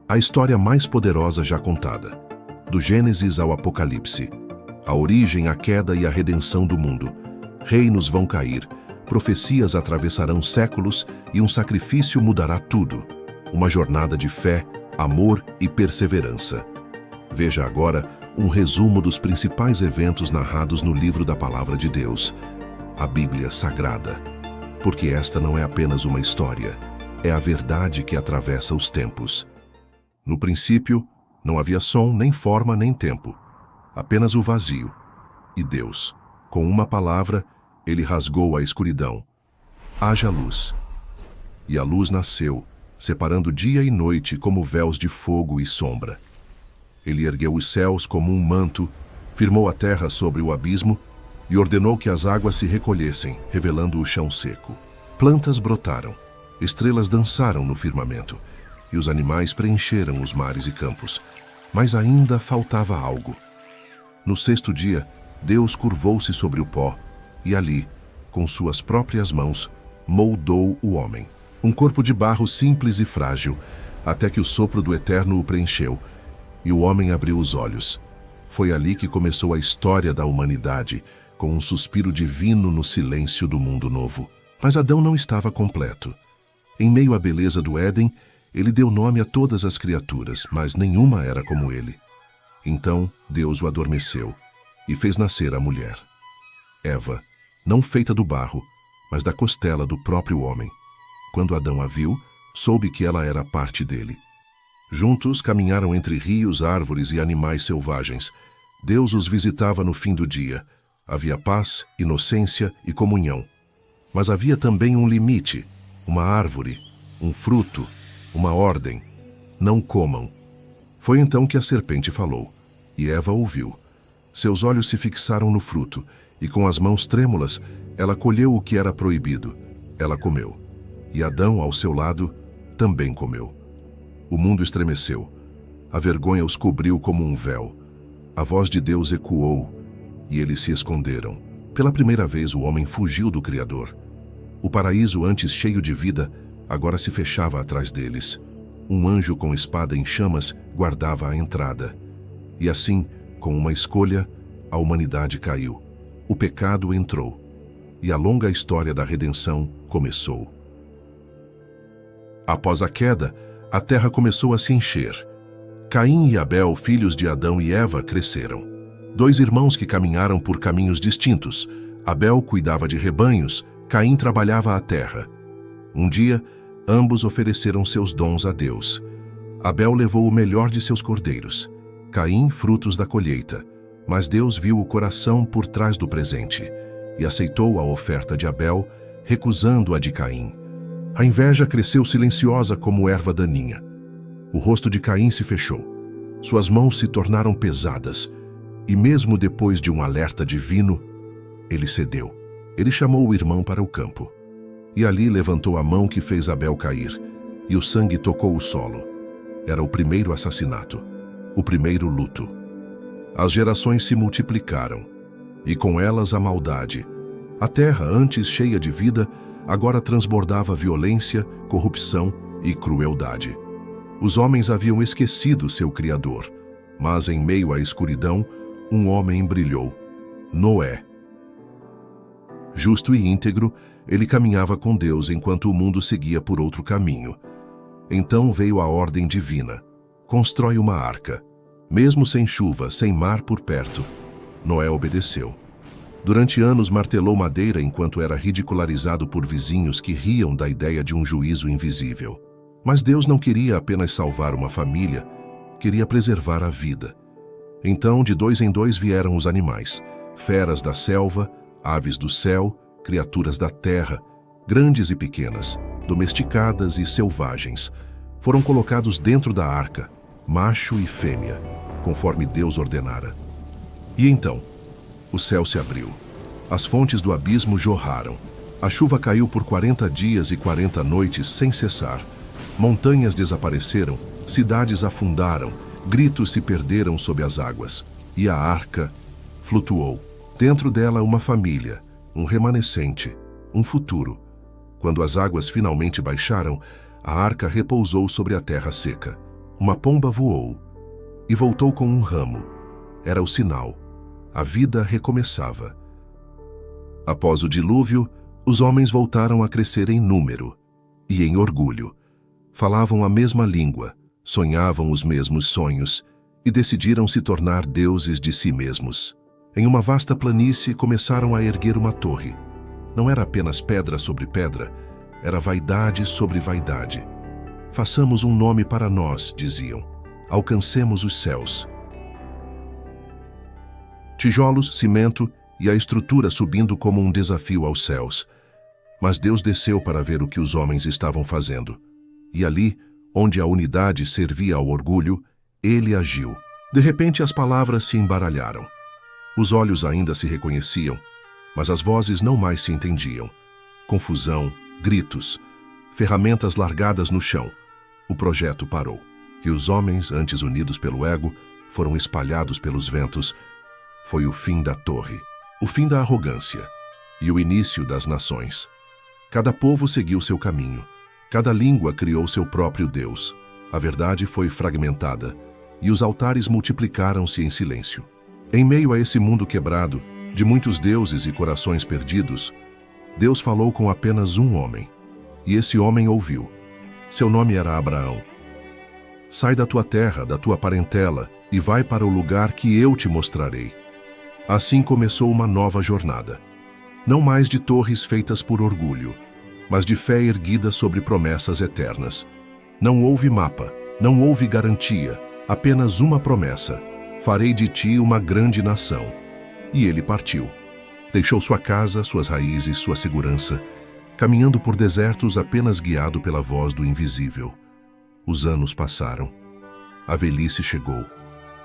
A história mais poderosa já contada. Do Gênesis ao Apocalipse. A origem, a queda e a redenção do mundo. Reinos vão cair, profecias atravessarão séculos e um sacrifício mudará tudo. Uma jornada de fé, amor e perseverança. Veja agora um resumo dos principais eventos narrados no livro da Palavra de Deus, a Bíblia Sagrada. Porque esta não é apenas uma história, é a verdade que atravessa os tempos. No princípio, não havia som, nem forma, nem tempo, apenas o vazio. E Deus, com uma palavra, ele rasgou a escuridão. Haja luz. E a luz nasceu, separando dia e noite como véus de fogo e sombra. Ele ergueu os céus como um manto, firmou a terra sobre o abismo e ordenou que as águas se recolhessem, revelando o chão seco. Plantas brotaram, estrelas dançaram no firmamento, e os animais preencheram os mares e campos. Mas ainda faltava algo. No sexto dia, Deus curvou-se sobre o pó, e ali, com suas próprias mãos, moldou o homem. Um corpo de barro simples e frágil, até que o sopro do Eterno o preencheu, e o homem abriu os olhos. Foi ali que começou a história da humanidade, com um suspiro divino no silêncio do mundo novo. Mas Adão não estava completo. Em meio à beleza do Éden, ele deu nome a todas as criaturas, mas nenhuma era como ele. Então Deus o adormeceu e fez nascer a mulher. Eva, não feita do barro, mas da costela do próprio homem. Quando Adão a viu, soube que ela era parte dele. Juntos caminharam entre rios, árvores e animais selvagens. Deus os visitava no fim do dia. Havia paz, inocência e comunhão. Mas havia também um limite, uma árvore, um fruto, uma ordem. Não comam. Foi então que a serpente falou, e Eva ouviu. Seus olhos se fixaram no fruto, e com as mãos trêmulas, ela colheu o que era proibido. Ela comeu. E Adão, ao seu lado, também comeu. O mundo estremeceu. A vergonha os cobriu como um véu. A voz de Deus ecoou, e eles se esconderam. Pela primeira vez o homem fugiu do Criador. O paraíso, antes cheio de vida, agora se fechava atrás deles. Um anjo com espada em chamas guardava a entrada. E assim, com uma escolha, a humanidade caiu. O pecado entrou. E a longa história da redenção começou. Após a queda, a terra começou a se encher. Caim e Abel, filhos de Adão e Eva, cresceram. Dois irmãos que caminharam por caminhos distintos. Abel cuidava de rebanhos, Caim trabalhava a terra. Um dia, ambos ofereceram seus dons a Deus. Abel levou o melhor de seus cordeiros, Caim frutos da colheita. Mas Deus viu o coração por trás do presente e aceitou a oferta de Abel, recusando a de Caim. A inveja cresceu silenciosa como erva daninha. O rosto de Caim se fechou. Suas mãos se tornaram pesadas. E mesmo depois de um alerta divino, ele cedeu. Ele chamou o irmão para o campo. E ali levantou a mão que fez Abel cair. E o sangue tocou o solo. Era o primeiro assassinato. O primeiro luto. As gerações se multiplicaram. E com elas a maldade. A terra, antes cheia de vida, agora transbordava violência, corrupção e crueldade. Os homens haviam esquecido seu Criador, mas em meio à escuridão, um homem brilhou, Noé. Justo e íntegro, ele caminhava com Deus enquanto o mundo seguia por outro caminho. Então veio a ordem divina: constrói uma arca. Mesmo sem chuva, sem mar por perto, Noé obedeceu. Durante anos martelou madeira enquanto era ridicularizado por vizinhos que riam da ideia de um juízo invisível. Mas Deus não queria apenas salvar uma família, queria preservar a vida. Então, de dois em dois vieram os animais, feras da selva, aves do céu, criaturas da terra, grandes e pequenas, domesticadas e selvagens. Foram colocados dentro da arca, macho e fêmea, conforme Deus ordenara. E então, o céu se abriu. As fontes do abismo jorraram. A chuva caiu por 40 dias e 40 noites sem cessar. Montanhas desapareceram, cidades afundaram, gritos se perderam sob as águas. E a arca flutuou. Dentro dela uma família, um remanescente, um futuro. Quando as águas finalmente baixaram, a arca repousou sobre a terra seca. Uma pomba voou e voltou com um ramo. Era o sinal. A vida recomeçava. Após o dilúvio, os homens voltaram a crescer em número e em orgulho. Falavam a mesma língua, sonhavam os mesmos sonhos e decidiram se tornar deuses de si mesmos. Em uma vasta planície começaram a erguer uma torre. Não era apenas pedra sobre pedra, era vaidade sobre vaidade. Façamos um nome para nós, diziam. Alcancemos os céus. Tijolos, cimento e a estrutura subindo como um desafio aos céus. Mas Deus desceu para ver o que os homens estavam fazendo. E ali, onde a unidade servia ao orgulho, ele agiu. De repente as palavras se embaralharam. Os olhos ainda se reconheciam, mas as vozes não mais se entendiam. Confusão, gritos, ferramentas largadas no chão. O projeto parou. E os homens, antes unidos pelo ego, foram espalhados pelos ventos. Foi o fim da torre, o fim da arrogância e o início das nações. Cada povo seguiu seu caminho. Cada língua criou seu próprio Deus. A verdade foi fragmentada e os altares multiplicaram-se em silêncio. Em meio a esse mundo quebrado, de muitos deuses e corações perdidos, Deus falou com apenas um homem. E esse homem ouviu. Seu nome era Abraão. Sai da tua terra, da tua parentela, e vai para o lugar que eu te mostrarei. Assim começou uma nova jornada. Não mais de torres feitas por orgulho, mas de fé erguida sobre promessas eternas. Não houve mapa, não houve garantia, apenas uma promessa. Farei de ti uma grande nação. E ele partiu. Deixou sua casa, suas raízes, sua segurança, caminhando por desertos apenas guiado pela voz do invisível. Os anos passaram. A velhice chegou.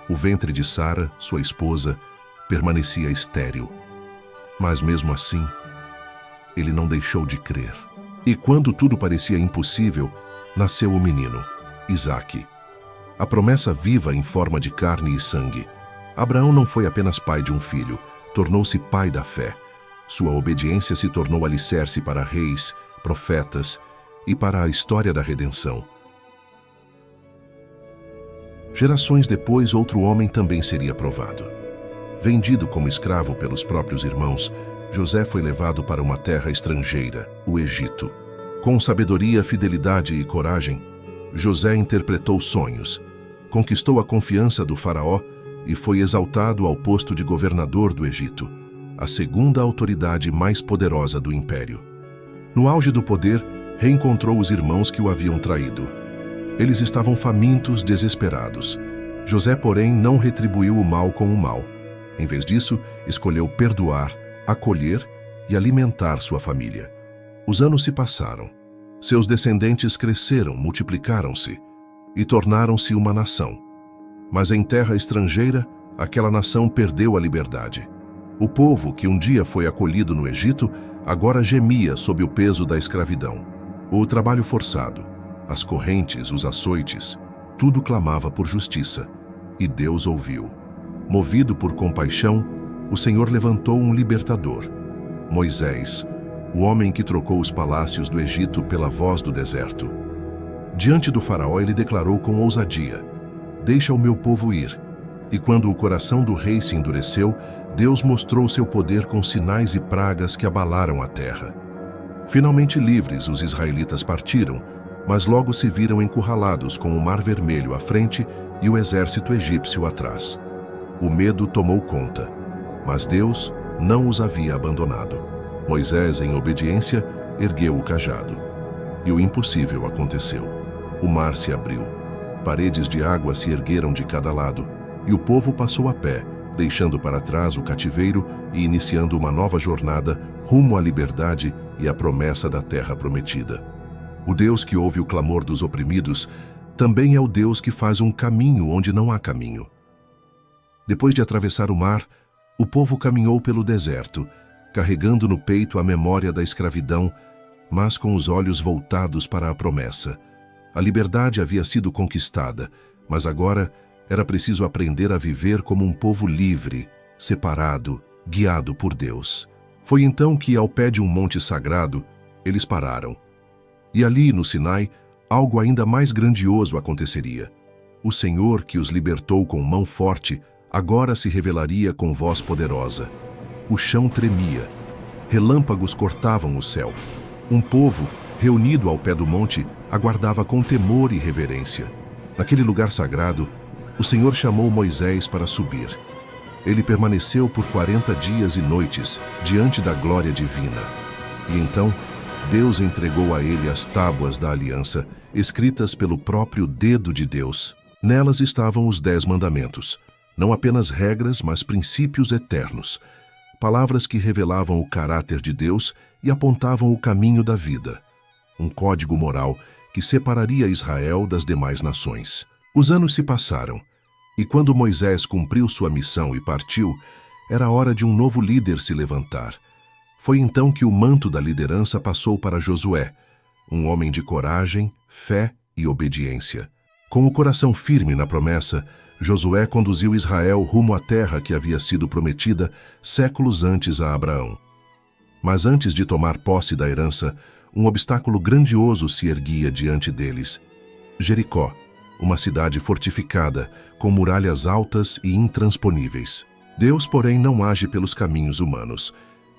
O ventre de Sara, sua esposa, permanecia estéril. Mas mesmo assim, ele não deixou de crer. E quando tudo parecia impossível, nasceu o menino, Isaque. A promessa viva em forma de carne e sangue. Abraão não foi apenas pai de um filho, tornou-se pai da fé. Sua obediência se tornou alicerce para reis, profetas e para a história da redenção. Gerações depois, outro homem também seria provado. Vendido como escravo pelos próprios irmãos, José foi levado para uma terra estrangeira, o Egito. Com sabedoria, fidelidade e coragem, José interpretou sonhos, conquistou a confiança do faraó e foi exaltado ao posto de governador do Egito, a segunda autoridade mais poderosa do império. No auge do poder, reencontrou os irmãos que o haviam traído. Eles estavam famintos, desesperados. José, porém, não retribuiu o mal com o mal. Em vez disso, escolheu perdoar, acolher e alimentar sua família. Os anos se passaram. Seus descendentes cresceram, multiplicaram-se e tornaram-se uma nação. Mas em terra estrangeira, aquela nação perdeu a liberdade. O povo que um dia foi acolhido no Egito, agora gemia sob o peso da escravidão. O trabalho forçado, as correntes, os açoites, tudo clamava por justiça. E Deus ouviu. Movido por compaixão, o Senhor levantou um libertador, Moisés, o homem que trocou os palácios do Egito pela voz do deserto. Diante do faraó, ele declarou com ousadia: "Deixa o meu povo ir." E quando o coração do rei se endureceu, Deus mostrou seu poder com sinais e pragas que abalaram a terra. Finalmente livres, os israelitas partiram, mas logo se viram encurralados com o Mar Vermelho à frente e o exército egípcio atrás. O medo tomou conta, mas Deus não os havia abandonado. Moisés, em obediência, ergueu o cajado. E o impossível aconteceu. O mar se abriu. Paredes de água se ergueram de cada lado, e o povo passou a pé, deixando para trás o cativeiro e iniciando uma nova jornada rumo à liberdade e à promessa da terra prometida. O Deus que ouve o clamor dos oprimidos também é o Deus que faz um caminho onde não há caminho. Depois de atravessar o mar, o povo caminhou pelo deserto, carregando no peito a memória da escravidão, mas com os olhos voltados para a promessa. A liberdade havia sido conquistada, mas agora era preciso aprender a viver como um povo livre, separado, guiado por Deus. Foi então que, ao pé de um monte sagrado, eles pararam. E ali, no Sinai, algo ainda mais grandioso aconteceria. O Senhor, que os libertou com mão forte, agora se revelaria com voz poderosa. O chão tremia. Relâmpagos cortavam o céu. Um povo, reunido ao pé do monte, aguardava com temor e reverência. Naquele lugar sagrado, o Senhor chamou Moisés para subir. Ele permaneceu por 40 dias e noites diante da glória divina. E então, Deus entregou a ele as tábuas da aliança, escritas pelo próprio dedo de Deus. Nelas estavam os 10 mandamentos, não apenas regras, mas princípios eternos. Palavras que revelavam o caráter de Deus e apontavam o caminho da vida. Um código moral que separaria Israel das demais nações. Os anos se passaram, e quando Moisés cumpriu sua missão e partiu, era hora de um novo líder se levantar. Foi então que o manto da liderança passou para Josué, um homem de coragem, fé e obediência. Com o coração firme na promessa, Josué conduziu Israel rumo à terra que havia sido prometida séculos antes a Abraão. Mas antes de tomar posse da herança, um obstáculo grandioso se erguia diante deles: Jericó, uma cidade fortificada, com muralhas altas e intransponíveis. Deus, porém, não age pelos caminhos humanos.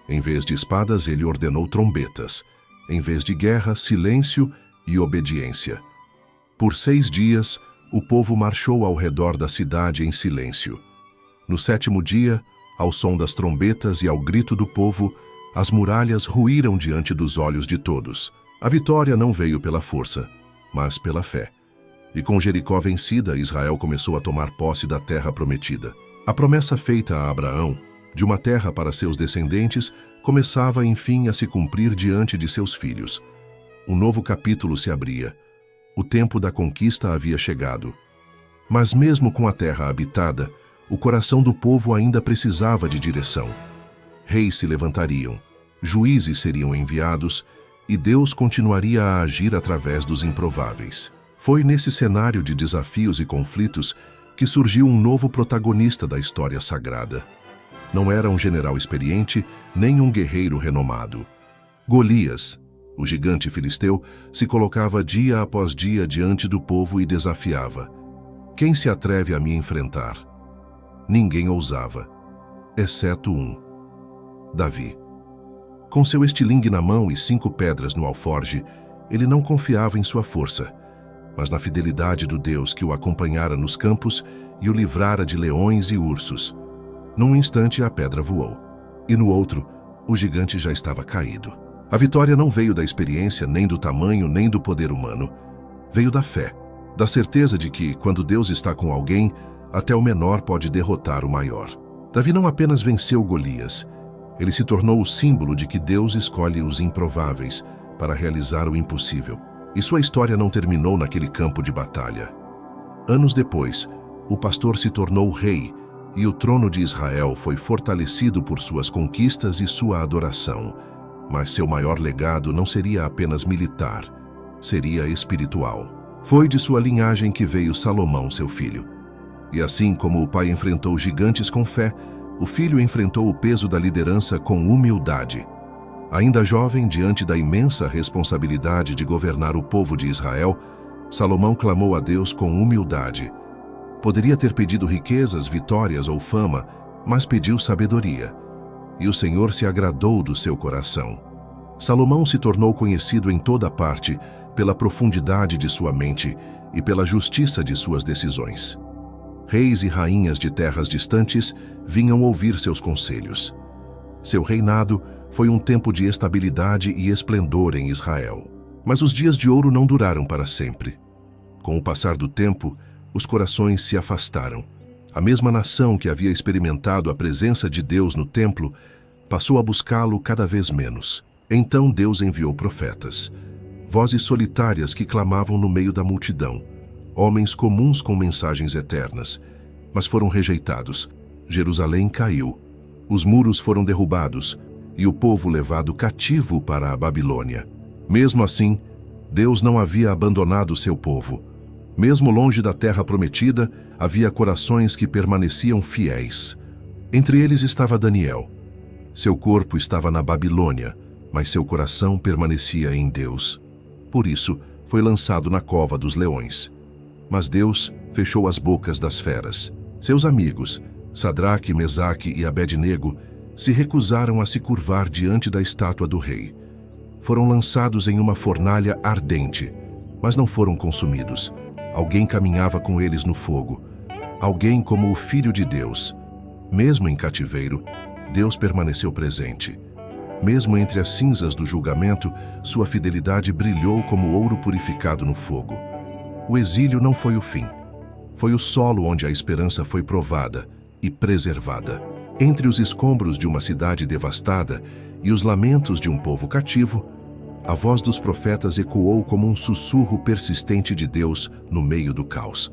Em vez de espadas, ele ordenou trombetas. Em vez de guerra, silêncio e obediência. Por 6 dias, o povo marchou ao redor da cidade em silêncio. No 7º dia, ao som das trombetas e ao grito do povo, as muralhas ruíram diante dos olhos de todos. A vitória não veio pela força, mas pela fé. E com Jericó vencida, Israel começou a tomar posse da terra prometida. A promessa feita a Abraão, de uma terra para seus descendentes, começava enfim a se cumprir diante de seus filhos. Um novo capítulo se abria. O tempo da conquista havia chegado. Mas mesmo com a terra habitada, o coração do povo ainda precisava de direção. Reis se levantariam, juízes seriam enviados, e Deus continuaria a agir através dos improváveis. Foi nesse cenário de desafios e conflitos que surgiu um novo protagonista da história sagrada. Não era um general experiente, nem um guerreiro renomado. Golias, o gigante filisteu, se colocava dia após dia diante do povo e desafiava: quem se atreve a me enfrentar? Ninguém ousava, exceto um: Davi. Com seu estilingue na mão e 5 pedras no alforje, ele não confiava em sua força, mas na fidelidade do Deus que o acompanhara nos campos e o livrara de leões e ursos. Num instante a pedra voou, e no outro, o gigante já estava caído. A vitória não veio da experiência, nem do tamanho, nem do poder humano. Veio da fé, da certeza de que, quando Deus está com alguém, até o menor pode derrotar o maior. Davi não apenas venceu Golias, ele se tornou o símbolo de que Deus escolhe os improváveis para realizar o impossível. E sua história não terminou naquele campo de batalha. Anos depois, o pastor se tornou rei, e o trono de Israel foi fortalecido por suas conquistas e sua adoração. Mas seu maior legado não seria apenas militar, seria espiritual. Foi de sua linhagem que veio Salomão, seu filho. E assim como o pai enfrentou gigantes com fé, o filho enfrentou o peso da liderança com humildade. Ainda jovem, diante da imensa responsabilidade de governar o povo de Israel, Salomão clamou a Deus com humildade. Poderia ter pedido riquezas, vitórias ou fama, mas pediu sabedoria. E o Senhor se agradou do seu coração. Salomão se tornou conhecido em toda parte pela profundidade de sua mente e pela justiça de suas decisões. Reis e rainhas de terras distantes vinham ouvir seus conselhos. Seu reinado foi um tempo de estabilidade e esplendor em Israel. Mas os dias de ouro não duraram para sempre. Com o passar do tempo, os corações se afastaram. A mesma nação que havia experimentado a presença de Deus no templo passou a buscá-lo cada vez menos. Então Deus enviou profetas, vozes solitárias que clamavam no meio da multidão, homens comuns com mensagens eternas, mas foram rejeitados. Jerusalém caiu, os muros foram derrubados e o povo levado cativo para a Babilônia. Mesmo assim, Deus não havia abandonado seu povo. Mesmo longe da terra prometida, havia corações que permaneciam fiéis. Entre eles estava Daniel. Seu corpo estava na Babilônia, mas seu coração permanecia em Deus. Por isso, foi lançado na cova dos leões. Mas Deus fechou as bocas das feras. Seus amigos, Sadraque, Mesaque e Abednego, se recusaram a se curvar diante da estátua do rei. Foram lançados em uma fornalha ardente, mas não foram consumidos. Alguém caminhava com eles no fogo. Alguém como o Filho de Deus. Mesmo em cativeiro, Deus permaneceu presente. Mesmo entre as cinzas do julgamento, sua fidelidade brilhou como ouro purificado no fogo. O exílio não foi o fim. Foi o solo onde a esperança foi provada e preservada. Entre os escombros de uma cidade devastada e os lamentos de um povo cativo, a voz dos profetas ecoou como um sussurro persistente de Deus no meio do caos.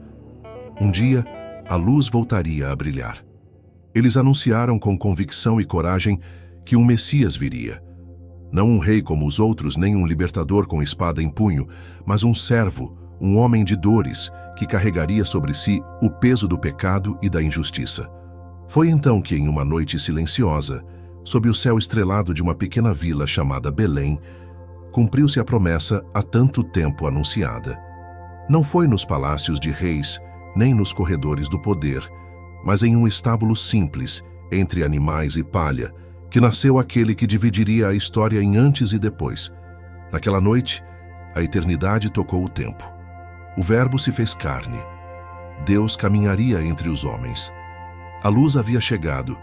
Um dia, a luz voltaria a brilhar. Eles anunciaram com convicção e coragem que um Messias viria. Não um rei como os outros, nem um libertador com espada em punho, mas um servo, um homem de dores, que carregaria sobre si o peso do pecado e da injustiça. Foi então que, em uma noite silenciosa, sob o céu estrelado de uma pequena vila chamada Belém, cumpriu-se a promessa há tanto tempo anunciada. Não foi nos palácios de reis, nem nos corredores do poder, mas em um estábulo simples, entre animais e palha, que nasceu aquele que dividiria a história em antes e depois. Naquela noite, a eternidade tocou o tempo. O Verbo se fez carne. Deus caminharia entre os homens. A luz havia chegado,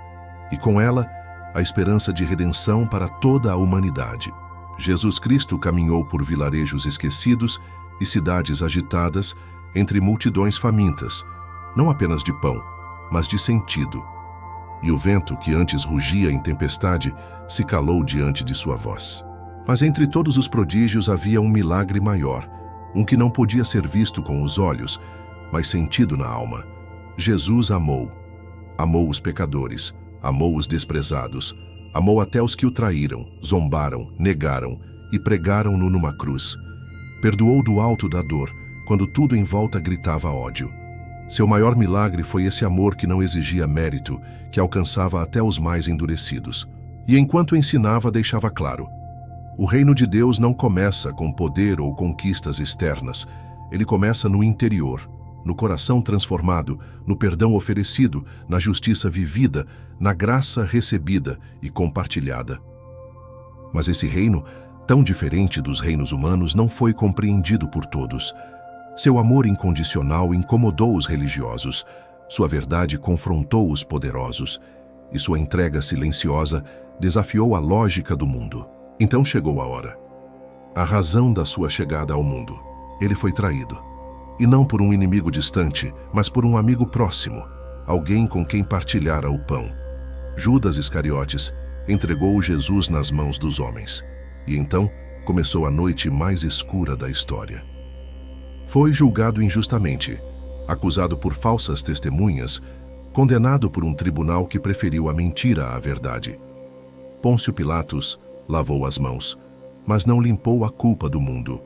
e com ela, a esperança de redenção para toda a humanidade. Jesus Cristo caminhou por vilarejos esquecidos e cidades agitadas, entre multidões famintas, não apenas de pão, mas de sentido. E o vento, que antes rugia em tempestade, se calou diante de sua voz. Mas entre todos os prodígios havia um milagre maior, um que não podia ser visto com os olhos, mas sentido na alma. Jesus amou. Amou os pecadores, amou os desprezados, amou até os que o traíram, zombaram, negaram e pregaram-no numa cruz. Perdoou do alto da dor, quando tudo em volta gritava ódio. Seu maior milagre foi esse amor que não exigia mérito, que alcançava até os mais endurecidos. E enquanto ensinava, deixava claro: o reino de Deus não começa com poder ou conquistas externas. Ele começa no interior, no coração transformado, no perdão oferecido, na justiça vivida, na graça recebida e compartilhada. Mas esse reino, tão diferente dos reinos humanos, não foi compreendido por todos. Seu amor incondicional incomodou os religiosos, sua verdade confrontou os poderosos, e sua entrega silenciosa desafiou a lógica do mundo. Então chegou a hora. A razão da sua chegada ao mundo. Ele foi traído. E não por um inimigo distante, mas por um amigo próximo, alguém com quem partilhara o pão. Judas Iscariotes entregou Jesus nas mãos dos homens. E então começou a noite mais escura da história. Foi julgado injustamente, acusado por falsas testemunhas, condenado por um tribunal que preferiu a mentira à verdade. Pôncio Pilatos lavou as mãos, mas não limpou a culpa do mundo.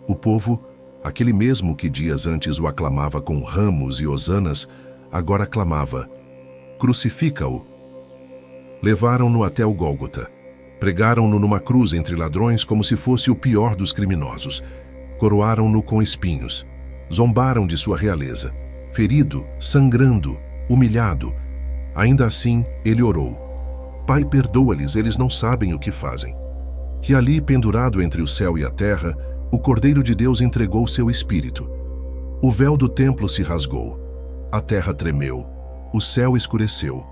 O povo, aquele mesmo que dias antes o aclamava com ramos e hosanas, agora clamava: crucifica-o. Levaram-no até o Gólgota. Pregaram-no numa cruz entre ladrões como se fosse o pior dos criminosos. Coroaram-no com espinhos. Zombaram de sua realeza. Ferido, sangrando, humilhado. Ainda assim, ele orou: Pai, perdoa-lhes, eles não sabem o que fazem. Que ali, pendurado entre o céu e a terra, o Cordeiro de Deus entregou seu espírito. O véu do templo se rasgou. A terra tremeu. O céu escureceu.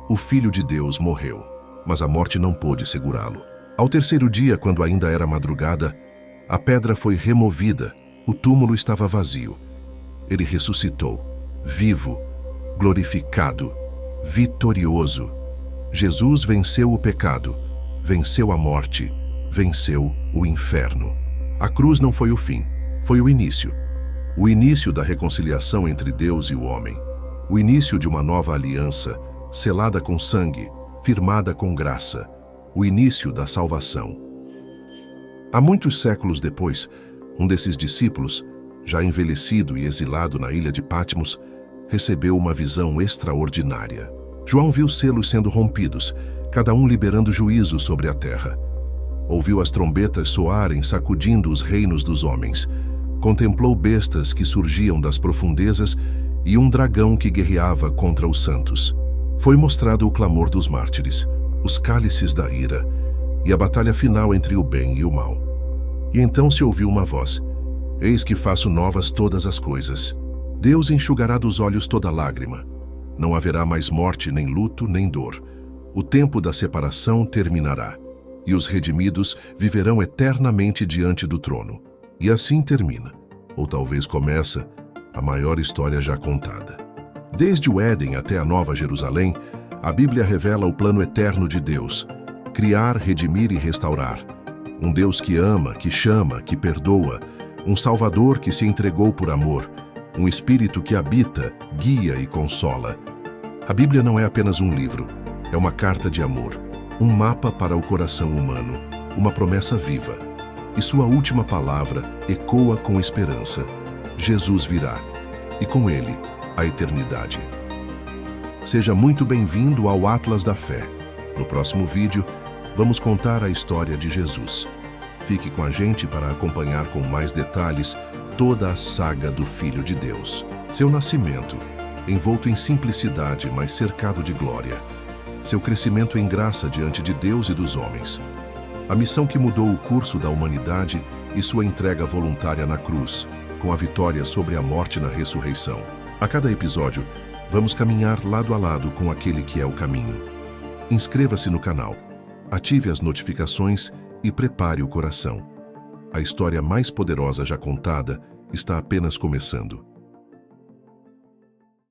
O Filho de Deus morreu. Mas a morte não pôde segurá-lo. Ao terceiro dia, quando ainda era madrugada, a pedra foi removida, o túmulo estava vazio. Ele ressuscitou, vivo, glorificado, vitorioso. Jesus venceu o pecado, venceu a morte, venceu o inferno. A cruz não foi o fim, foi o início. O início da reconciliação entre Deus e o homem. O início de uma nova aliança, selada com sangue, firmada com graça. O início da salvação. Há muitos séculos depois, um desses discípulos, já envelhecido e exilado na ilha de Patmos, recebeu uma visão extraordinária. João viu selos sendo rompidos, cada um liberando juízo sobre a terra. Ouviu as trombetas soarem, sacudindo os reinos dos homens. Contemplou bestas que surgiam das profundezas e um dragão que guerreava contra os santos. Foi mostrado o clamor dos mártires, os cálices da ira e a batalha final entre o bem e o mal. E então se ouviu uma voz: Eis que faço novas todas as coisas. Deus enxugará dos olhos toda lágrima. Não haverá mais morte, nem luto, nem dor. O tempo da separação terminará, e os redimidos viverão eternamente diante do trono. E assim termina, ou talvez começa, a maior história já contada. Desde o Éden até a Nova Jerusalém, a Bíblia revela o plano eterno de Deus: criar, redimir e restaurar. Um Deus que ama, que chama, que perdoa, um Salvador que se entregou por amor, um Espírito que habita, guia e consola. A Bíblia não é apenas um livro, é uma carta de amor, um mapa para o coração humano, uma promessa viva. E sua última palavra ecoa com esperança: Jesus virá, e com ele, a eternidade. Seja muito bem-vindo ao Atlas da Fé. No próximo vídeo, vamos contar a história de Jesus. Fique com a gente para acompanhar com mais detalhes toda a saga do Filho de Deus. Seu nascimento, envolto em simplicidade, mas cercado de glória. Seu crescimento em graça diante de Deus e dos homens. A missão que mudou o curso da humanidade e sua entrega voluntária na cruz, com a vitória sobre a morte na ressurreição. A cada episódio, vamos caminhar lado a lado com aquele que é o caminho. Inscreva-se no canal, ative as notificações e prepare o coração. A história mais poderosa já contada está apenas começando.